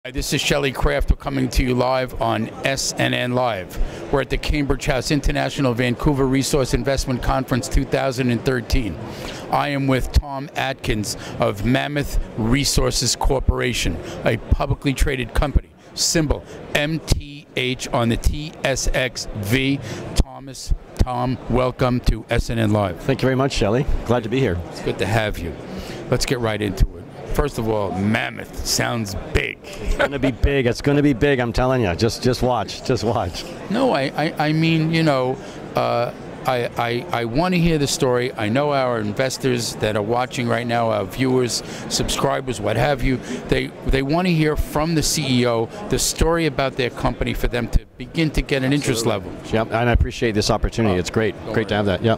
Hi, this is Shelley Kraft. We're coming to you live on SNNLive. We're at the Cambridge House International Vancouver Resource Investment Conference 2013. I am with Tom Atkins of Mammoth Resources Corporation, a publicly traded company, symbol MTH on the TSX-V. Tom, welcome to SNNLive. Thank you very much, Shelley. Glad to be here. It's good to have you. Let's get right into it. First of all, Mammoth sounds big. It's going to be big. It's going to be big. I'm telling you. Just watch. Just watch. No, I mean, you know, I want to hear the story. I know our investors that are watching right now, our viewers, subscribers, what have you, they want to hear from the CEO the story about their company for them to begin to get an interest level. Yep, and I appreciate this opportunity. It's great. Great to have that. Yeah.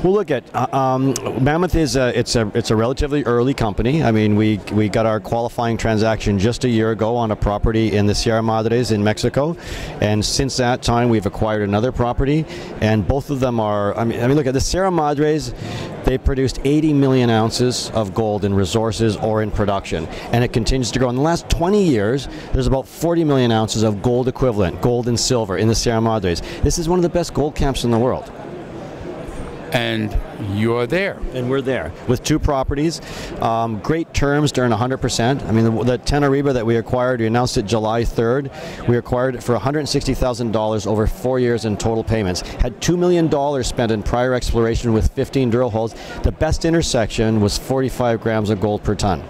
Well, look at Mammoth is it's a relatively early company. I mean, we got our qualifying transaction just a year ago on a property in the Sierra Madres in Mexico, and since that time we've acquired another property, and both of them are. I mean, look at the Sierra Madres. They produced 80 million ounces of gold in resources or in production, and it continues to grow. In the last 20 years, there's about 40 million ounces of gold equivalent, gold and silver, in the Sierra Madres. This is one of the best gold camps in the world. And you're there. And we're there with two properties. Great terms to earn 100%. I mean, the Teneriba that we acquired, we announced it July 3rd. We acquired it for $160,000 over 4 years in total payments. Had $2 million spent in prior exploration with 15 drill holes. The best intersection was 45 grams of gold per ton.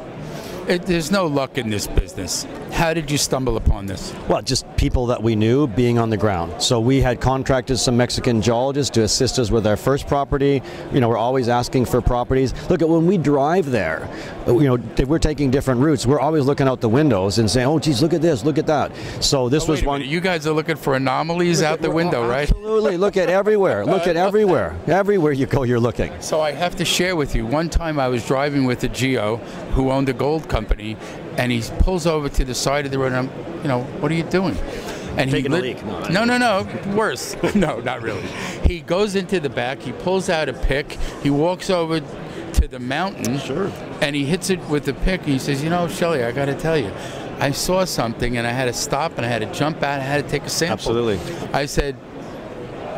There's no luck in this business. How did you stumble upon this? Well, just people that we knew being on the ground. So we had contracted some Mexican geologists to assist us with our first property. You know, we're always asking for properties. Look, at when we drive there, you know, if we're taking different routes, we're always looking out the windows and saying, oh, geez, look at this, look at that. So this was one. You guys are looking for anomalies out the window, right? Absolutely. Look at everywhere. Look at everywhere. Everywhere you go, you're looking. So I have to share with you, one time I was driving with a geo who owned a gold company, and he pulls over to the side of the road, and I'm, you know, what are you doing? And taking a leak. No, worse. No, not really. He goes into the back, he pulls out a pick, he walks over to the mountain, sure, and he hits it with the pick, and he says, you know, Shelley, I got to tell you, I saw something, and I had to stop, and I had to jump out, I had to take a sample. Absolutely. I said,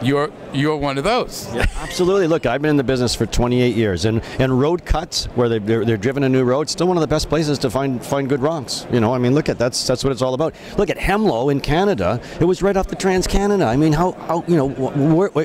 You're one of those. Yeah, absolutely. Look, I've been in the business for 28 years, and road cuts where they're driven a new road, still one of the best places to find good rocks. You know, I mean, look at that's what it's all about. Look at Hemlo in Canada. It was right off the Trans-Canada. I mean, how you know,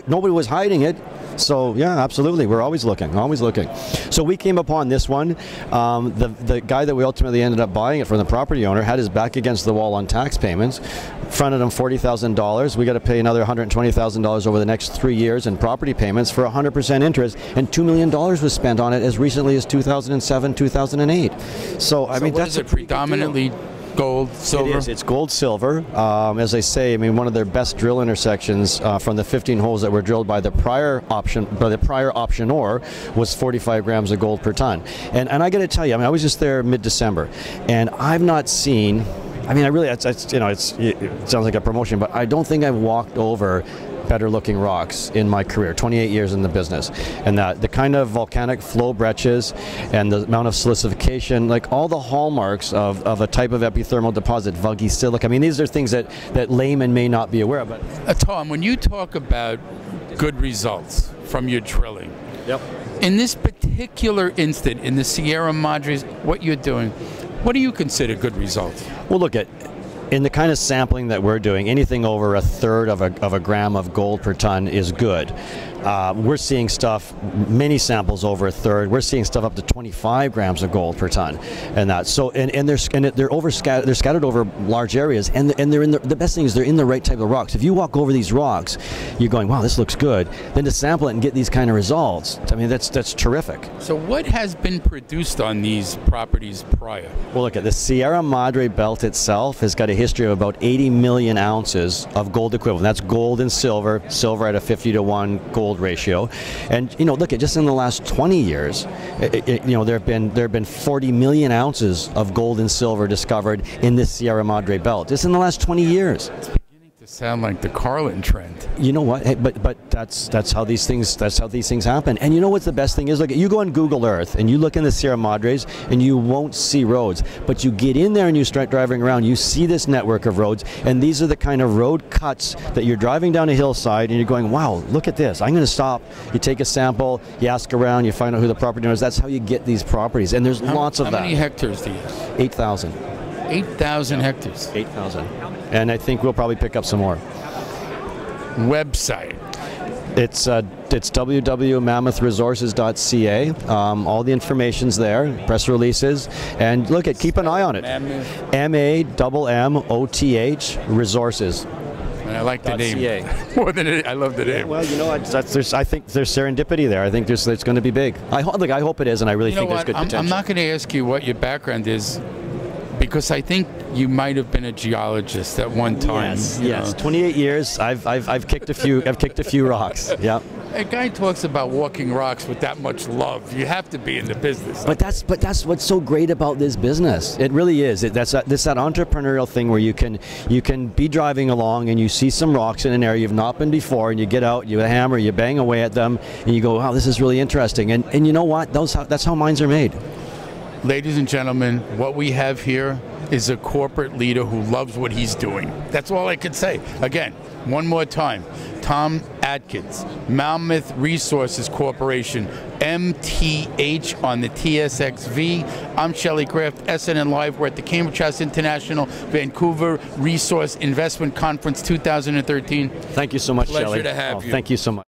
nobody was hiding it. So yeah, absolutely, we're always looking, always looking. So we came upon this one. The guy that we ultimately ended up buying it from, the property owner, had his back against the wall on tax payments. Fronted him $40,000. We got to pay another $120,000 over the next 3 years in property payments for 100% interest, and $2 million was spent on it as recently as 2007, 2008. So I mean, that's a predominantly gold, silver? It is. It's gold, silver. As I say, I mean, one of their best drill intersections from the 15 holes that were drilled by the prior optionor was 45 grams of gold per ton. And I got to tell you, I mean, I was just there mid-December, and I've not seen. I mean, I really, it sounds like a promotion, but I don't think I've walked over better looking rocks in my career, 28 years in the business. And the kind of volcanic flow breccias and the amount of silicification, like all the hallmarks of a type of epithermal deposit, vuggy silica. I mean, these are things that laymen may not be aware of. But Tom, when you talk about good results from your drilling, yep. In this particular instant, in the Sierra Madres, what you're doing, what do you consider good results? Well, look at, in the kind of sampling that we're doing, anything over a third of a gram of gold per ton is good. We're seeing stuff, many samples over a third. We're seeing stuff up to 25 grams of gold per ton, and that. So and they're scattered over large areas, and they're in the best thing is they're in the right type of rocks. If you walk over these rocks, you're going, wow, this looks good. Then to sample it and get these kind of results, I mean, that's terrific. So what has been produced on these properties prior? Well, look at the Sierra Madre belt itself has got a history of about 80 million ounces of gold equivalent. That's gold and silver at a 50-to-1 gold ratio. And you know, look at just in the last 20 years, you know, there have been 40 million ounces of gold and silver discovered in this Sierra Madre belt just in the last 20 years. It's beginning to Sound like the Carlin trend. You know what? Hey, but that's how these things happen. And you know what's the best thing is? Look, you go on Google Earth and you look in the Sierra Madres and you won't see roads. But you get in there and you start driving around, you see this network of roads, and these are the kind of road cuts that you're driving down a hillside and you're going, wow, look at this. I'm going to stop. You take a sample, you ask around, you find out who the property owner is. That's how you get these properties. And there's lots of that. How many hectares do you have? 8,000. 8,000 hectares. 8,000. And I think we'll probably pick up some more. Website. It's www.mammothresources.ca. All the information's there, press releases, and look at keep an eye on it. MAMMOTH resources. And I like the name more than I love the name. Well, you know, I think there's serendipity there. I think it's going to be big. I hope it is, and I really think there's good potential. I'm not going to ask you what your background is, because I think you might have been a geologist at one time. Yes. 28 years. I've kicked a few rocks. Yeah. A guy talks about walking rocks with that much love. You have to be in the business. But that's what's so great about this business. It really is. That's that entrepreneurial thing where you can be driving along and you see some rocks in an area you've not been before, and you get out, you hammer, you bang away at them, and you go, wow, this is really interesting. And you know what? That's how mines are made. Ladies and gentlemen, what we have here is a corporate leader who loves what he's doing. That's all I could say. Again, one more time. Tom Atkins, Mammoth Resources Corporation, MTH on the TSX-V. I'm Shelley Kraft, SNNLive. We're at the Cambridge House International Vancouver Resource Investment Conference 2013. Thank you so much, Shelley. Pleasure to have you. Thank you so much.